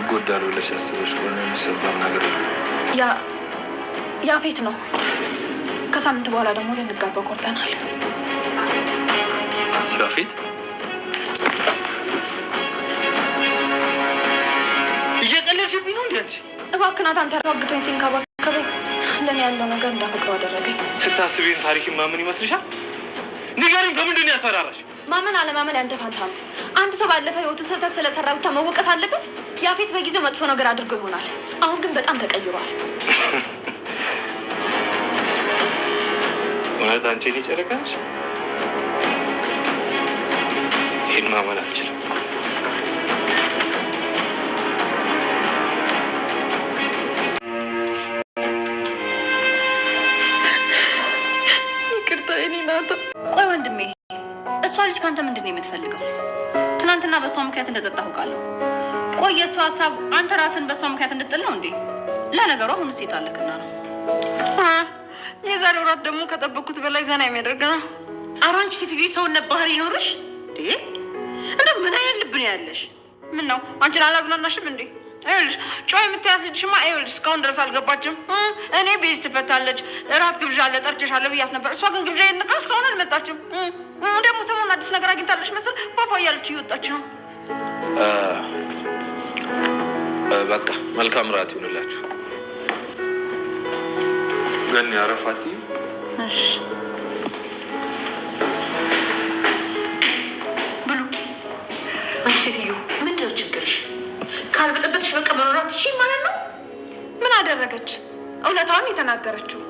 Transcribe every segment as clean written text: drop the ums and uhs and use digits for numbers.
ይጎዳል ብለሽ ያስበሽ ከሆነ የሚሰበር ነገር ያፌት ነው። ከሳምንት በኋላ ደግሞ ልንጋባ ቆርጠናል። ያፌት እየቀለድሽብኝ ነው እንዴ? አንቺ እባክህ ናታን ተረጋግቶኝ ሲንከባከበኝ ለእኔ ያለው ነገር እንዳፈቅረው አደረገኝ። ስታስቢን ታሪክ ማመን ይመስልሻል? ንገሪኝ፣ በምንድን ነው ያስፈራራሽ? ማመን አለማመን ያንተ ፋንታ ነው። አንድ ሰው ባለፈ ህይወቱ ስህተት ስለሰራ ብቻ መወቀስ አለበት? ያፌት በጊዜው መጥፎ ነገር አድርጎ ይሆናል። አሁን ግን በጣም ተቀይሯል። እውነት አንቺ እኔ ጨረቃ ነሽ? ይህን ማመን አልችልም። ይቅርታ የኔ ናታ። ቆይ ወንድሜ፣ እሷ ልጅ ከአንተ ምንድን ነው የምትፈልገው? ትናንትና በእሷ ምክንያት እንደጠጣ አውቃለሁ። ቆይ የእሷ ሀሳብ አንተ ራስን በእሷ ምክንያት እንድጥል ነው እንዴ? ለነገሩ አሁን ሴት አለክና ነው። የዛሬው ራት ደግሞ ከጠበኩት በላይ ዘና የሚያደርግ ነው። ኧረ አንቺ ሴትዮ ሰውነት ባህሪ ይኖርሽ እንደ ምን አይነት ልብ ነው ያለሽ? ምን ነው አንቺን አላዝናናሽም እንዴ? ይኸውልሽ ጨዋ የምትያት ልጅሽማ ይኸውልሽ እስካሁን ድረስ አልገባችም። እኔ ቤዝ ትፈታለች፣ እራት ግብዣ አለ ጠርቼሻለሁ ብያት ነበር። እሷ ግን ግብዣ የነቃ እስካሁን አልመጣችም። ደግሞ ሰሞኑን አዲስ ነገር አግኝታለች መሰል ፏፏ እያለች እየወጣች ነው። በቃ መልካም ራት ይሆንላችሁ። ገኒ አረፋቲ። እሺ ብሉ። አንቺ ሴትዮ ምንድን ነው ችግርሽ? ካልበጠበጥሽ በቃ መኖራት ትችይ ማለት ነው። ምን አደረገች? እውነታውን የተናገረችው።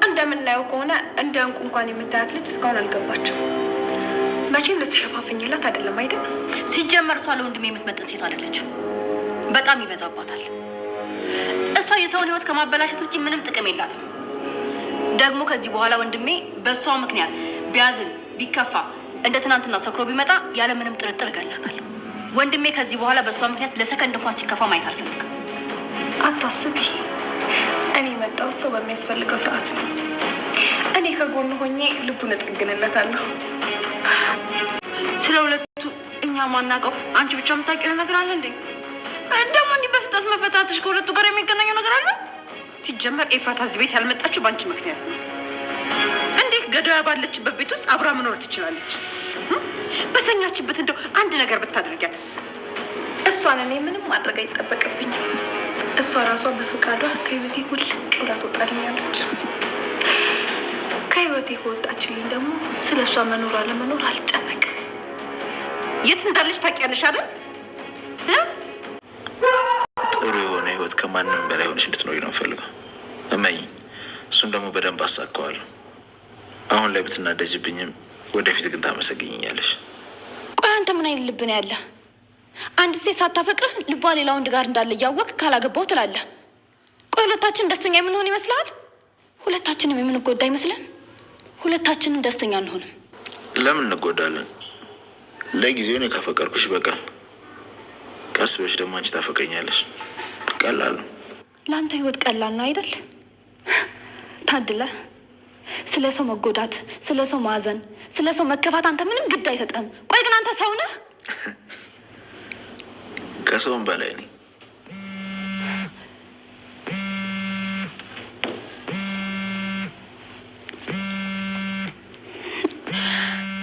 እንደምናየው ከሆነ እንደ እንቁ እንኳን የምታያት ልጅ እስካሁን አልገባችም። መቼም ልትሸፋፍኝላት አይደለም አይደል? ሲጀመር እሷ ለወንድሜ የምትመጥን ሴት አይደለችም። በጣም ይበዛባታል። እሷ የሰውን ሕይወት ከማበላሸት ውጭ ምንም ጥቅም የላትም። ደግሞ ከዚህ በኋላ ወንድሜ በእሷ ምክንያት ቢያዝን ቢከፋ እንደ ትናንትና ሰክሮ ቢመጣ ያለ ምንም ጥርጥር እገላታለሁ። ወንድሜ ከዚህ በኋላ በእሷ ምክንያት ለሰከንድ እንኳን ሲከፋ ማየት አልፈልግም። አታስቢ፣ እኔ የመጣሁት ሰው በሚያስፈልገው ሰዓት ነው። እኔ ከጎኑ ሆኜ ልቡን እጠግንለታለሁ። ስለ ሁለቱ እኛ ማናውቀው አንቺ ብቻ የምታውቂው ነገር አለ እንዴ? ደግሞ እንዲህ በፍጥነት መፈታትሽ ከሁለቱ ጋር የሚገናኘው ነገር አለ? ሲጀመር ኤፋታ እዚህ ቤት ያልመጣችው በአንቺ ምክንያት ነው። እንዴት ገዳያ ባለችበት ቤት ውስጥ አብራ መኖር ትችላለች? በተኛችበት እንደው አንድ ነገር ብታደርጊያትስ? እሷን እኔ ምንም ማድረግ አይጠበቅብኝም። እሷ ራሷ በፈቃዷ ከህይወቴ ውልቅ ብላ ትወጣልኛለች። ከህይወቴ ከወጣችልኝ ደግሞ ስለ እሷ መኖር አለመኖር አልጨነቅም። የት እንዳለች ታውቂያለሽ አይደል? ጥሩ የሆነ ህይወት ከማንም በላይ ሆነሽ እንድትኖሪ ነው የምፈልገው። እመኝ፣ እሱን ደግሞ በደንብ አሳካዋለሁ። አሁን ላይ ብትናደጅብኝም ወደፊት ግን ታመሰግኝኛለሽ። ቆይ አንተ ምን አይነት ልብ ነው ያለህ? አንድ ሴት ሳታፈቅርህ ልቧ ሌላ ወንድ ጋር እንዳለ እያወቅህ ካላገባው ትላለህ። ቆይ ሁለታችን ደስተኛ የምንሆን ይመስልሃል? ሁለታችንም የምንጎዳ አይመስልም? ሁለታችንም ደስተኛ አንሆንም። ለምን እንጎዳለን? ለጊዜው እኔ ካፈቀርኩሽ ይበቃል። ቀስ ብለሽ ደግሞ አንቺ ታፈቀኛለሽ። ቀላል ነው። ለአንተ ህይወት ቀላል ነው አይደል? ታድለ ስለ ሰው መጎዳት፣ ስለ ሰው ማዘን፣ ስለ ሰው መከፋት አንተ ምንም ግድ አይሰጥህም። ቆይ ግን አንተ ሰው ነህ? ከሰውም በላይ ነኝ።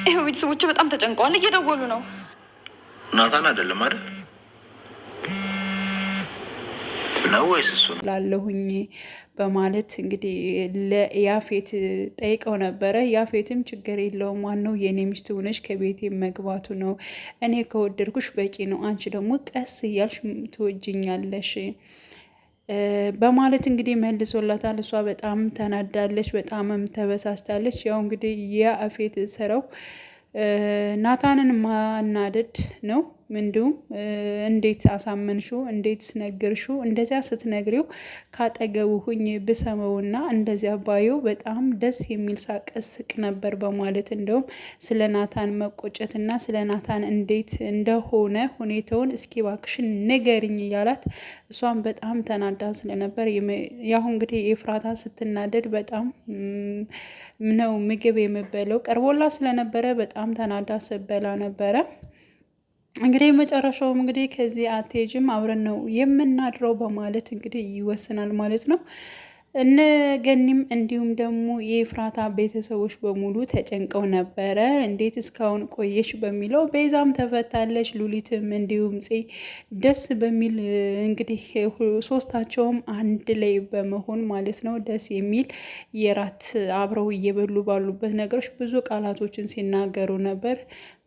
ይኸው ቤተሰቦች በጣም ተጨንቀዋል፣ እየደወሉ ነው። ናታን አይደለም አይደል? ነው ወይስ እሱ ላለሁኝ በማለት እንግዲህ ለያፌት ጠይቀው ነበረ። ያፌትም ችግር የለውም ዋናው የኔ ሚስት ሆነሽ ከቤቴ መግባቱ ነው። እኔ ከወደድኩሽ በቂ ነው። አንቺ ደግሞ ቀስ እያልሽ ትወጅኛለሽ በማለት እንግዲህ መልሶላታል። እሷ በጣም ተናዳለች፣ በጣምም ተበሳስታለች። ያው እንግዲህ ያፌት ስራው ናታንን ማናደድ ነው። እንዲሁም እንዴት አሳመንሽው? እንዴት ስነግርሽው? እንደዚያ ስትነግሪው ካጠገቡ ሁኝ ብሰመውና እንደዚያ ባየው በጣም ደስ የሚል ሳቅ ስቅ ነበር በማለት እንደውም ስለ ናታን መቆጨትና ስለ ናታን እንዴት እንደሆነ ሁኔታውን እስኪ እባክሽን ንገሪኝ እያላት እሷን በጣም ተናዳ ስለነበር ያሁ እንግዲህ ኤፍራታ ስትናደድ በጣም ነው ምግብ የምበለው ቀርቦላ ስለነበረ በጣም ተናዳ ስበላ ነበረ። እንግዲህ መጨረሻውም እንግዲህ ከዚህ አትሄጂም አብረን ነው የምናድረው በማለት እንግዲህ ይወስናል ማለት ነው። እነ ገኒም እንዲሁም ደግሞ የኤፍራታ ቤተሰቦች በሙሉ ተጨንቀው ነበረ። እንዴት እስካሁን ቆየሽ በሚለው ቤዛም ተፈታለች፣ ሉሊትም እንዲሁም ደስ በሚል እንግዲህ ሶስታቸውም አንድ ላይ በመሆን ማለት ነው ደስ የሚል የራት አብረው እየበሉ ባሉበት ነገሮች ብዙ ቃላቶችን ሲናገሩ ነበር።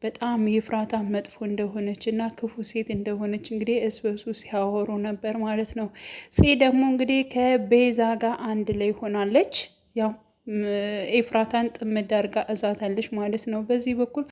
በጣም የኤፍራታ መጥፎ እንደሆነች እና ክፉ ሴት እንደሆነች እንግዲህ እስበሱ ሲያወሩ ነበር ማለት ነው። ደግሞ እንግዲህ ከቤዛ ጋር አንድ ላይ ሆናለች። ያው ኤፍራታን ጥምድ አድርጋ እዛታለች ማለት ነው። በዚህ በኩል